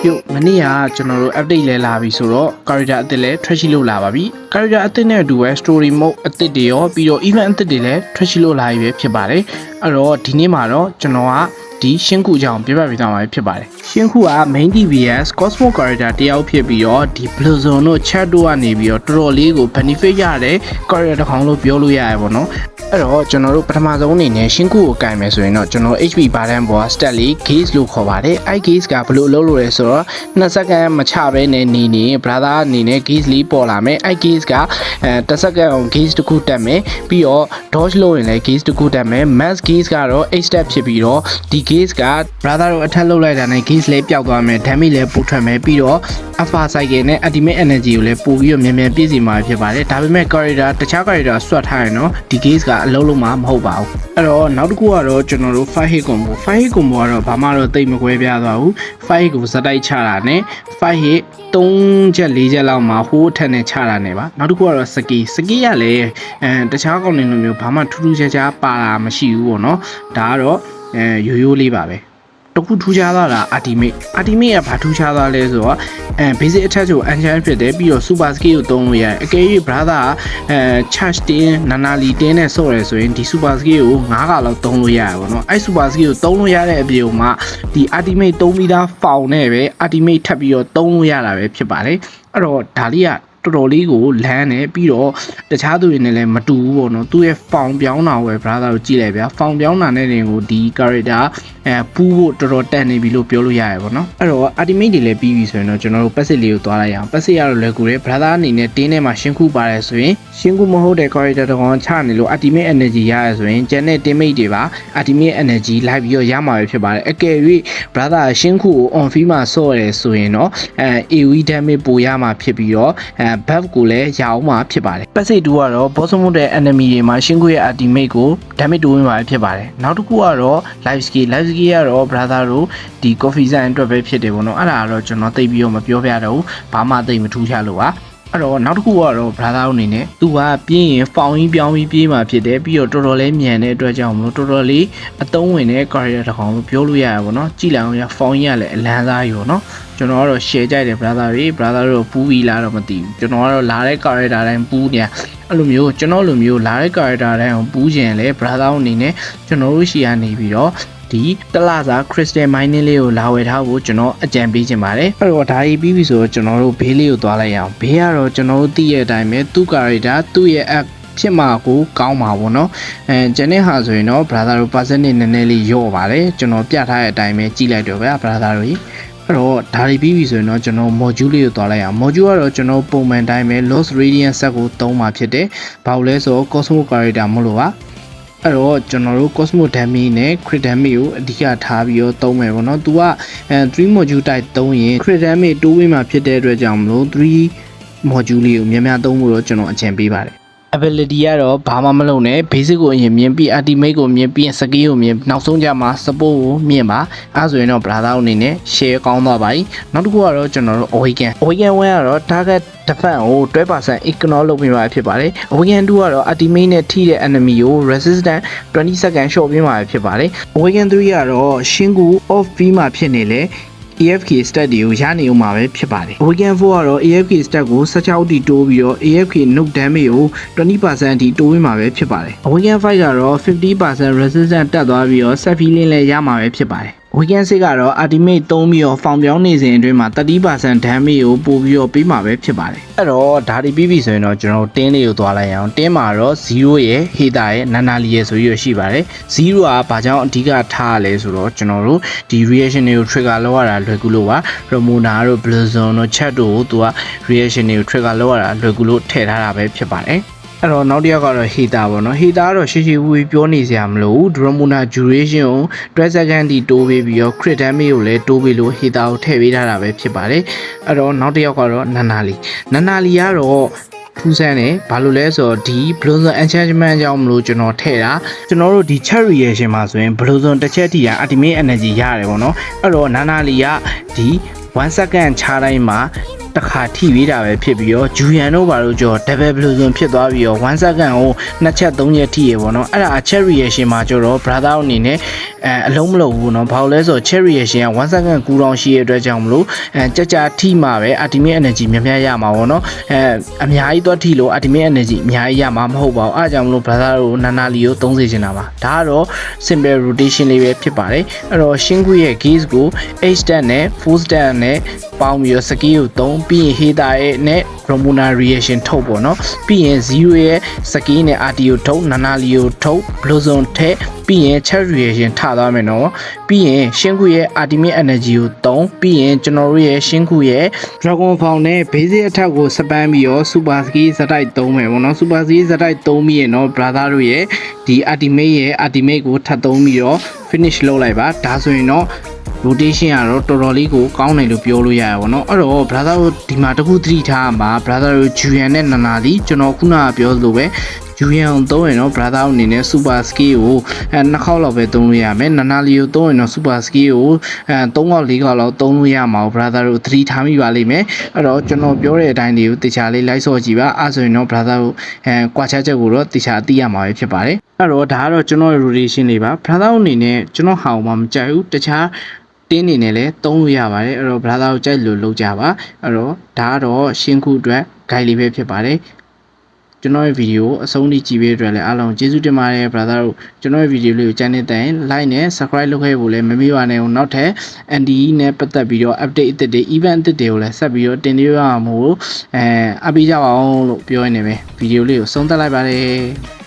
ပြုတ်မနေ့ကကျွန်တော်တို့ update လဲလာပြီဆိုတော့ character အသစ်လဲ trash လို့လာပါပြီ character အသစ်နဲ့အတူပဲ story mode အသစ်တွေရောပြီးတော့ event အသစ်တွေလဲ trash လို့လာပြီပဲဖြစ်ပါတယ်အဲ့တော့ဒီနေ့မှာတော့ကျွန်တော်ကဒီရှင်းခုအကြောင်းပြပြပေးသွားမှာဖြစ်ပါတယ်ရှင်းခုက main DPS Cosmo character တယောက်ဖြစ်ပြီးတော့ဒီ Blue Zone တို့ chat တို့ကနေပြီးတော့တော်တော်လေးကို benefit ရတဲ့ character တစ်ကောင်လို့ပြောလို့ရရပါတော့အဲ့တော့ကျွန်တော်တို့ပထမဆုံးအနေနဲ့ရှင်းခုကိုကင်မယ်ဆိုရင်တော့ကျွန်တော် HP ဘာတန်းပေါ် stat လေး gauge လို့ခေါ်ပါတယ်အဲ့ gauge ကဘယ်လိုလုပ်လို့လဲဆိုတော့2စက္ကန့်မချဘဲနဲ့နေ brother အနေနဲ့ gauge လေးပေါ်လာမယ်အဲ့ gauge က1စက္ကန့်အောင် gauge တစ်ခုတက်မယ်ပြီးတော့ dodge လုပ်ရင်လည်း gauge တစ်ခုတက်မယ် max gauge ကတော့ 8 step ဖြစ်ပြီးတော့ဒီ gauge က brother တို့အထက်လုပ်လိုက်တာနဲ့ gauge လေးပျောက်သွားမယ် damage လည်းပိုထွက်မယ်ပြီးတော့ alpha cycle နဲ့ ultimate energy ကိုလည်းပို့ပြီးတော့မြန်မြန်ပြည့်စုံမှာဖြစ်ပါတယ်ဒါပေမဲ့ character တခြား character ဆွတ်ထားရင်တော့ဒီ gauge ကအလုံးလုံးမှာမဟုတ်ပါဘူးအဲ့တော့နောက်တစ်ခုကတော့ကျွန်တော်တို့ 5 hit combo 5 hit combo ကတော့ဘာမှတော့တိတ်မကွဲပြားသွားဘူး5 hit ကိုစတိုက်ချတာနဲ့5 hit 3ချက်4ချက်လောက်မှာဟိုးထက်နဲ့ချတာနဲ့ပါနောက်တစ်ခုကတော့ ski ကလည်းတခြားကောင်တွေလိုမျိုးဘာမှထူးထူးခြားခြားပါတာမရှိဘူးပေါ့နော်ဒါကတော့ရိုးရိုးလေးပါပဲတခုထူးခြားသွားတာ ultimate ကဘာထူးခြားသွားလဲဆိုတော့basic attack ကို enchant ဖြစ်တယ်ပြီးတော့ super skill ကိုသုံးလို့ရတယ်အကယ်၍ brother charge တင်းနာနာလီတင်းနဲ့ဆော့ရဲဆိုရင်ဒီ super skill ကို9ခါလောက်သုံးလို့ရတယ်ပေါ့နော်အဲ့ super skill ကိုသုံးလို့ရတဲ့အပြင်မှာဒီ ultimate သုံးပြီးသား foul နဲ့ပဲ ultimate ထပ်ပြီးတော့သုံးလို့ရတာပဲဖြစ်ပါတယ်အဲ့တော့ဒါလေးကတော်တော်လေးကိုလမ်းနေပြီးတော့တခြားသူတွေနဲ့လည်းမတူဘူးပေါ့နော်သူရဲ့ found ပြောင်းတာကိုပဲ brother ကိုကြည့်လိုက်ဗျာ found ပြောင်းတာနဲ့တင်ကိုဒီ character ပူးဖို့တော်တော်တက်နေပြီလို့ပြောလို့ရတယ်ပေါ့နော်အဲ့တော့ ultimate တွေလည်းပြီးပြီဆိုရင်တော့ကျွန်တော်တို့ passive လေးကိုသွားလိုက်အောင် passive ရတော့လွယ်ကူတယ် brother အနေနဲ့တင်းထဲမှာရှင်းခုပါတယ်ဆိုရင်ရှင်းခုမဟုတ်တဲ့ character တကောင်ချနေလို့ ultimate energy ရရဆိုရင်ကျန်တဲ့ teammate တွေပါ ultimate energy လိုက်ပြီးတော့ရမှာပဲဖြစ်ပါတယ်အကယ်၍ brother ရှင်းခုကို on field မှာဆော့ရဲဆိုရင်တော့AoE damage ပိုရမှာဖြစ်ပြီးတော့buff ကိုလည်းရအောင်မှာဖြစ်ပါတယ် passive 2ကတော့ boss mode တဲ့ enemy တွေမှာရှင်းခွေရဲ့ ultimate ကို damage တိုးဝင်မှာဖြစ်ပါတယ်နောက်တစ်ခုကတော့ life skill ကတော့ brother တို့ဒီ coffee sign အတွက်ပဲဖြစ်တယ်ပေါ့နော်အဲ့ဒါကတော့ကျွန်တော်သိပြီးတော့မပြောပြတော့ဘူးဘာမှသိမထူးခြားလို့ပါအဲ့တော့နောက်တစ်ခုကတော့ brother အနေနဲ့သူကပြင်းရင်ဖောင်ကြီးပြောင်းပြီးပြေးမှာဖြစ်တယ်ပြီးတော့တော်တော်လေးမြန်တဲ့အတွက်ကြောင့်မလို့တော်တော်လေးအသုံးဝင်တဲ့ character တစ်ကောင်လို့ပြောလို့ရရပါတော့ကြည့်လိုက်အောင်ရဖောင်ကြီးကလည်းအလန်းစားယူပေါ့နော်ကျွန်တော်ကတော့ share ကြိုက်တယ် brother တွေ brother တို့ပူးပြီးလာတော့မသိဘူးကျွန်တော်ကတော့လာတဲ့ character တိုင်းပူးနေအဲ့လိုမျိုးကျွန်တော်လိုမျိုးလာတဲ့ character တိုင်းအောင်ပူးခြင်းလဲ brother အနေနဲ့ကျွန်တော်တို့ရှီကနေပြီးတော့ဒီတလစာ crystal mining လေးကိုလာဝယ်ထားဖို့ကျွန်တော်အကြံပေးချင်ပါတယ်အဲ့တော့ဒါကြီးပြီးပြီဆိုတော့ကျွန်တော်တို့ဘေးလေးကိုသွားလိုက်အောင်ဘေးကတော့ကျွန်တော်တို့သိရတဲ့အတိုင်းပဲသူ့ character သူ့ရဲ့ app ဖြစ်မှာကိုကောင်းပါဘောနော်ကျန်တဲ့ဟာဆိုရင်တော့ brother တို့ percentage နည်းနည်းလေးရော့ပါတယ်ကျွန်တော်ပြထားတဲ့အတိုင်းပဲကြည့်လိုက်တော့ဗျာ brother တို့ကြီးအဲ့တော့ဒါတွေပြီးပြီဆိုရင်တော့ကျွန်တော် module လေးကိုသွားလိုက်အောင် module ကတော့ကျွန်တော်ပုံမှန်တိုင်းပဲ lost radiant set ကိုသုံးမှာဖြစ်တယ်ဘာလို့လဲဆိုတော့ cosmo character မလို့ပါအဲ့တော့ကျွန်တော်တို့ cosmo damage နဲ့ crit damage ကိုအဓိကထားပြီးတော့သုံးမယ်ပေါ့နော်သူက3 module type သုံးရင် crit damage တိုးဝင်မှာဖြစ်တဲ့အတွက်ကြောင့်မလို့3 module လေးကိုများများသုံးဖို့တော့ကျွန်တော်အကြံပေးပါတယ်ability ကတော့ဘာမှမလုပ်နဲ့ basic ကိုအရင်မြင်ပြီး ultimate ကိုမြင်ပြီး skill ကိုမြင်နောက်ဆုံးကြမှာ support ကိုမြင်ပါအဲဆိုရင်တော့ brother အနေနဲ့ share ကောင်းသွားပါပြီနောက်တစ်ခုကတော့ကျွန်တော်တို့ awaken 1ကတော့ target defense ကို 12% ignore လုပ်ပေးမှာဖြစ်ပါတယ် awaken 2ကတော့ ultimate နဲ့ထိတဲ့ enemy ကို resistance 20 second short ပေးမှာဖြစ်ပါတယ် awaken 3ကတော့ရှင်းကူ off ပြီးမှဖြစ်နေလေ AFK stat တွေကိုရနေအောင်မှာပဲဖြစ်ပါတယ် Awaken 4ကတော့ AFK stat ကို16တိတိုးပြီးတော့ AFK nuke damage ကို 20% အထိတိုးဝင်မှာပဲဖြစ်ပါတယ် Awaken 5ကတော့ 50% resistance တက်သွားပြီးတော့ set feeling လည်းရမှာပဲဖြစ်ပါတယ်Weekend 6ကတော့ ultimate သုံးပြီးတော့ ဖောင်ပြောင်းနေစဉ်အတွင်းမှာ 30% damage ကိုပို့ပြီးတော့ပေးမှာပဲဖြစ်ပါတယ်အဲ့တော့ဒါဒီပြီးပြီဆိုရင်တော့ကျွန်တော်တင်းလေးကိုသွားလိုက်အောင်တင်းမှာတော့0ရဲ့ Heta ရဲ့ Nanali ရဲ့ဆိုပြီးတော့ရှိပါတယ်0ကဘာကြောင့်အဓိကထားရလဲဆိုတော့ကျွန်တော်တို့ဒီ reaction တွေကို trigger လုပ်ရတာလွယ်ကူလို့ပါ Ramona တို့ Blue Zone တို့ Chat တို့သူက reaction တွေကို trigger လုပ်ရတာလွယ်ကူလို့ထည့်ထားတာပဲဖြစ်ပါတယ်အဲ့တော့နောက်တစ်ယောက်ကတော့ Heta ပေါ့နော် Heta ကတော့ရှေ့ရှေ့ဝေးပြောနေစရာမလိုဘူး Dramona duration ကို12 second တိတိုးပေးပြီးတော့ crit damage ကိုလည်းတိုးပေးလို့ Heta ကိုထည့်ပေးထားတာပဲဖြစ်ပါတယ်အဲ့တော့နောက်တစ်ယောက်ကတော့ Nanali ကတော့ထူးဆန်းတယ်ဘာလို့လဲဆိုတော့ဒီ Blossom enchantment ကြောင့်မလို့ကျွန်တော်ထည့်တာကျွန်တော်တို့ဒီ chat reaction မှာဆိုရင် Blossom တစ်ချက်ထိရ ultimate energy ရတယ်ပေါ့နော်အဲ့တော့ Nanali ကဒီ1 second ချတိုင်းမှာ တခါထိပေးတာပဲဖြစ်ပြီးတော့ဂျူယန်တို့ဘာလို့ကြော double blueson ဖြစ်သွားပြီးတော့1 second ကို2ချက်3ချက်ထိရပေါ့နော်အဲ့ဒါ cherry reaction မှာကျတော့ brother အနေနဲ့အလုံးမလုံးဘူးနော်ဘာလို့လဲဆိုတော့ cherry reaction က1 second ကူတောင်ရှိရတဲ့အတွက်ကြောင့်မလို့ကြကြထိမှာပဲ ultimate energy များများရမှာပေါ့နော်အများကြီးသွားထိလို့ ultimate energy အများကြီးရမှာမဟုတ်ပါဘူးအားကြောင့်မလို့ brother တို့နာနာလီကိုသုံးစေချင်တာပါဒါကတော့ simple rotation လေးပဲဖြစ်ပါတယ်အဲ့တော့ရှင်းကူရဲ့ gauge ကို h stat နဲ့ full stat နဲ့ပေါင်းပြီးတော့ skill ကိုသုံးပြီးရင် heater ရဲ့နဲ့ hormonal reaction ထုတ်ပေါ့နော်ပြီးရင် zero ရဲ့ skill နဲ့ RT ကိုထုတ်နာနာလီကိုထုတ် blossom ထက်ပြီးရင် cherry reaction ထသွားမယ်နော်ပြီးရင်ရှင်းခုရဲ့ ultimate energy ကိုသုံးပြီးရင်ကျွန်တော်တို့ရဲ့ရှင်းခုရဲ့ dragon form နဲ့ basic attack ကိုစပန်းပြီးတော့ super skill ဇက်တိုက်သုံးမယ်ပေါ့နော် super skill ဇက်တိုက်သုံးပြီးရင်တော့ brother တို့ရဲ့ဒီ ultimate ရဲ့ ultimate ကိုထပ်သုံးပြီးတော့ finish လုပ်လိုက်ပါဒါဆိုရင်တော့rotation ကတော့တော်တော်လေးကိုကောင်းတယ်လို့ပြောလို့ရရပါတော့အဲ့တော့ brother တို့ဒီမှာတခုသတိထားမှာ brother တို့ Julian နဲ့နာနာလီကျွန်တော်ခုနကပြောသလိုပဲJulian ကိုသုံးရင်တော့ brother အနေနဲ့ super skill ကိုနှစ်ခေါက်လောက်ပဲသုံးလို့ရမယ်နာနာလီကိုသုံးရင်တော့ super skill ကို3ခေါက်4ခေါက်လောက်သုံးလို့ရမှာကို brother တို့သတိထားမိပါလိမ့်မယ်အဲ့တော့ကျွန်တော်ပြောတဲ့အတိုင်းတွေကိုတခြားလေးလိုက်ဆော့ကြည့်ပါအဲ့ဆိုရင်တော့ brother တို့ကွာခြားချက်ကိုတော့တခြားသိရမှာပဲဖြစ်ပါတယ်အဲ့တော့ဒါကတော့ကျွန်တော် rotation လေးပါ brother အနေနဲ့ကျွန်တော်ဟောင်းမှမကြိုက်ဘူးတခြားတင်းနေနဲ့လည်းသုံးလို့ရပါတယ်အဲ့တော့ brother ကိုကြိုက်လို့လုပ်ကြပါအဲ့တော့ဒါကတော့ရှင်းခုအတွက် guide လေးပဲဖြစ်ပါတယ်ကျွန်တော်ရဲ့ဗီဒီယိုအဆုံးထိကြည့်ပေးတဲ့အတွက်လည်းအားလုံးကျေးဇူးတင်ပါတယ် brother တို့ကျွန်တော်ရဲ့ဗီဒီယိုလေးကိုကြိုက်နေတဲ့ like နဲ့ subscribe လုပ်ခဲ့ဖို့လည်းမမေ့ပါနဲ့ဦးနောက်ထပ် NDE နဲ့ပတ်သက်ပြီးတော့ update အသစ်တွေ event အသစ်တွေကိုလည်းဆက်ပြီးတော့တင်ပြရမှာမို့အားပေးကြပါအောင်လို့ပြောရနေပဲဗီဒီယိုလေးကိုဆုံးသက်လိုက်ပါတယ်